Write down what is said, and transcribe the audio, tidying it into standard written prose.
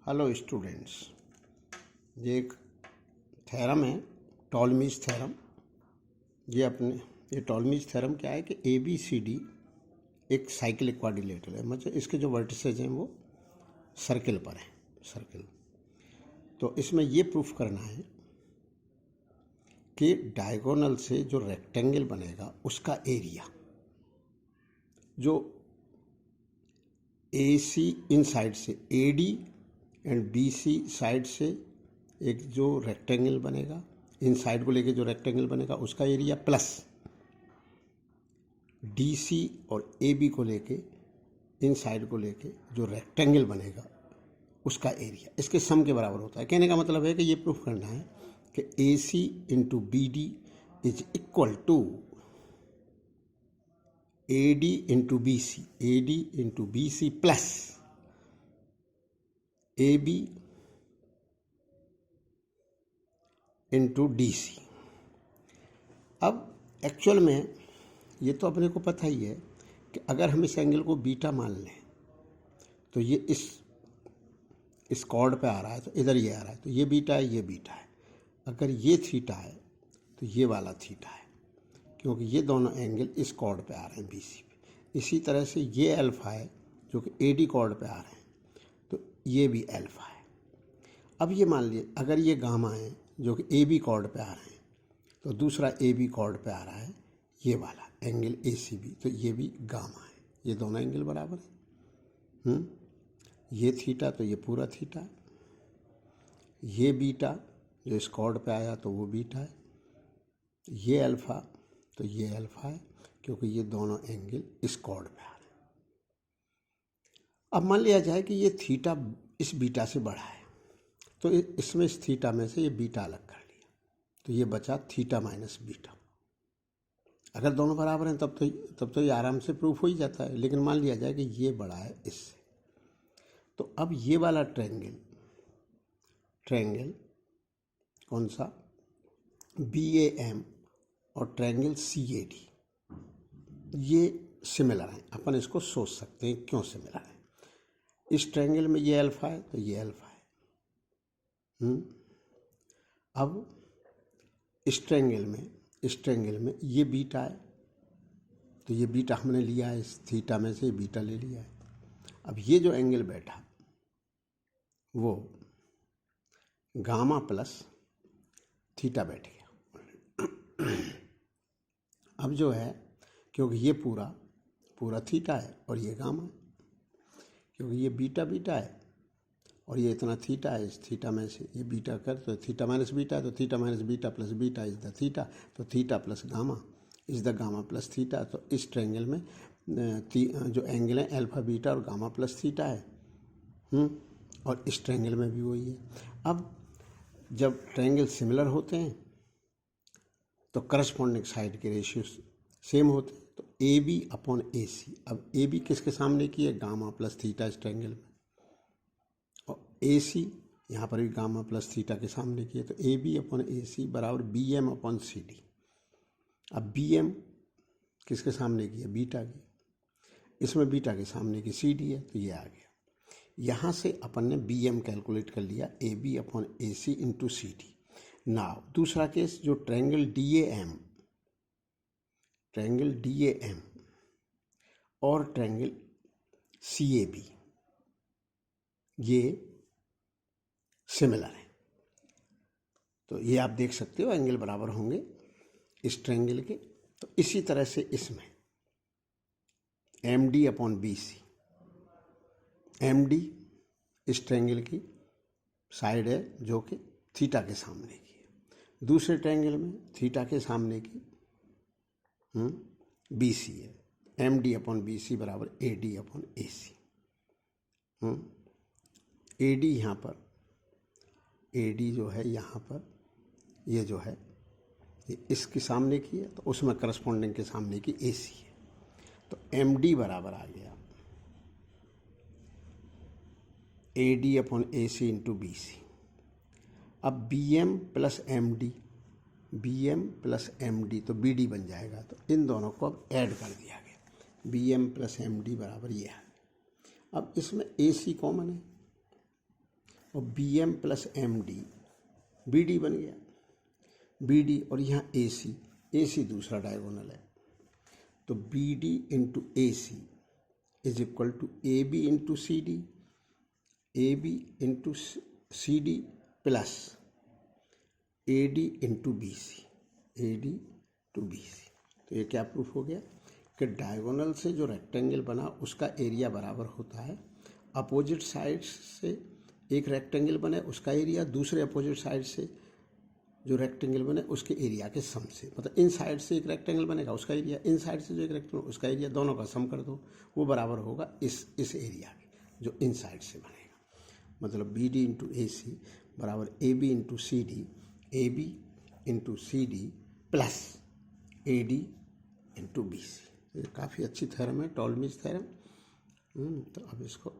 Hello students, ये एक theorem है टॉलमीज थ्योरम। ये टॉलमीज थ्योरम क्या है कि ABCD एक साइक्लिक क्वाड्रिलेटरल है, मतलब इसके जो वर्टिसेज हैं वो सर्किल पर हैं, सर्किल। तो इसमें ये प्रूफ करना है कि डायगोनल से जो रेक्टेंगल बनेगा उसका एरिया, जो AC इन साइड से AD एंड BC साइड से एक जो रेक्टेंगल बनेगा, इन साइड को लेके जो रेक्टेंगल बनेगा उसका एरिया, प्लस DC और AB को लेके इन साइड को लेके जो रेक्टेंगल बनेगा उसका एरिया, इसके सम के बराबर होता है। कहने का मतलब है कि ये प्रूफ करना है कि AC into BD is equal to AD into BC, AD into BC plus AB into DC। अब एक्चुअल में ये तो अपने को पता ही है कि अगर हम इस एंगल को बीटा मान लें तो ये इस कॉर्ड पे आ रहा है, तो इधर ये आ रहा है, तो ये बीटा है, ये बीटा है। अगर ये थीटा है तो ये वाला थीटा है, क्योंकि ये दोनों एंगल इस कॉर्ड पे आ रहे हैं, BC पे। इसी तरह से ये अल्फा है जो कि AD कॉर्ड पे आ रहे हैं, तो ये भी अल्फा है। अब ये मान लीजिए अगर ये गामा है जो कि AB कॉर्ड पे आ रहे हैं, तो दूसरा AB कॉर्ड पे आ रहा है ये वाला एंगल ACB, तो ये भी गामा है। ये दोनों एंगल बराबर है। ये थीटा तो ये पूरा थीटा है। ये बीटा जो इस कॉर्ड पे आया तो वो बीटा है। ये अल्फा तो ये अल्फा है, क्योंकि ये दोनों एंगल इस कॉर्ड पे आ रहे हैं। अब मान लिया जाए कि ये थीटा इस बीटा से बड़ा है, तो इसमें इस थीटा में से ये बीटा अलग कर लिया, तो ये बचा थीटा माइनस बीटा। अगर दोनों बराबर हैं तब तो ये आराम से प्रूफ हो ही जाता है। लेकिन मान लिया जाए कि ये बड़ा है इससे, तो अब ये वाला ट्रायंगल कौन सा, BAM और ट्रायंगल CAD, ये सिमिलर हैं। अपन इसको सोच सकते हैं क्यों सिमिलर है। इस ट्रायंगल में ये अल्फा है तो ये अल्फा है। अब इस ट्रायंगल में ये बीटा है, तो ये बीटा हमने लिया है, इस थीटा में से ये बीटा ले लिया है। अब ये जो एंगल बैठा वो गामा प्लस थीटा बैठ गया। अब जो है, क्योंकि ये पूरा थीटा है और ये गामा है, क्योंकि ये बीटा है और ये इतना थीटा है, इस थीटा में से ये बीटा कर तो थीटा माइनस बीटा है, तो theta minus beta plus beta is the theta, तो theta plus gamma is the gamma plus theta. तो इस ट्रायंगल में जो एंगल है अल्फा बीटा और गामा प्लस थीटा है। और इस ट्रायंगल में भी वही है। अब जब ट्रायंगल सिमिलर होते हैं तो करस्पॉन्डिंग साइड के रेशियो सेम होते हैं, तो AB अपॉन AC। अब AB किसके सामने की है, गामा प्लस थीटा इस ट्रायंगल में, और AC यहाँ पर भी गामा प्लस थीटा के सामने की है, तो AB अपॉन AC बराबर BM अपॉन CD। अब BM किसके सामने की है, बीटा की, इसमें बीटा के सामने की CD है, तो ये आ गया। यहाँ से अपन ने BM कैलकुलेट कर लिया, AB upon AC into CD। Now दूसरा केस जो ट्रायंगल DAM और ट्रायंगल CAB ये सिमिलर है, तो ये आप देख सकते हो एंगल बराबर होंगे इस ट्रायंगल के। तो इसी तरह से इसमें MD अपॉन BC, MD इस ट्रायंगल की साइड है जो कि थीटा के सामने की है, दूसरे ट्रायंगल में थीटा के सामने की BC है। MD अपॉन BC बराबर AD अपॉन AC। AD यहाँ पर, AD जो है यहाँ पर, ये जो है ये इसके सामने की है, तो उसमें करस्पॉन्डिंग के सामने की AC है, तो MD बराबर आ गया AD upon AC into BC। अब BM प्लस MD तो BD बन जाएगा, तो इन दोनों को अब ऐड कर दिया गया, BM प्लस MD बराबर ये है। अब इसमें AC कॉमन है, और B M plus M D, B D बन गया, बी डी, और यहाँ ए सी दूसरा डायगोनल है, तो B D into A C is equal to A B into C D, A B into C D plus A D into B C, A D to B C. तो ये क्या proof हो गया कि diagonal से जो rectangle बना उसका एरिया बराबर होता है अपोजिट साइड से एक रेक्टेंगल बने उसका एरिया दूसरे अपोजिट साइड से जो रेक्टेंगल बने उसके एरिया के सम से। मतलब इन साइड से एक रेक्टेंगल बनेगा उसका एरिया, इन साइड से जो एक रेक्टेंगल उसका एरिया, दोनों का सम कर दो, वो बराबर होगा इस एरिया के जो इन साइड से बनेगा। मतलब B D into A C बराबर A B into C D, A B into C D plus A D into B C. ये काफ़ी अच्छी थ्योरम है, टॉलमीज थ्योरम। तो अब इसको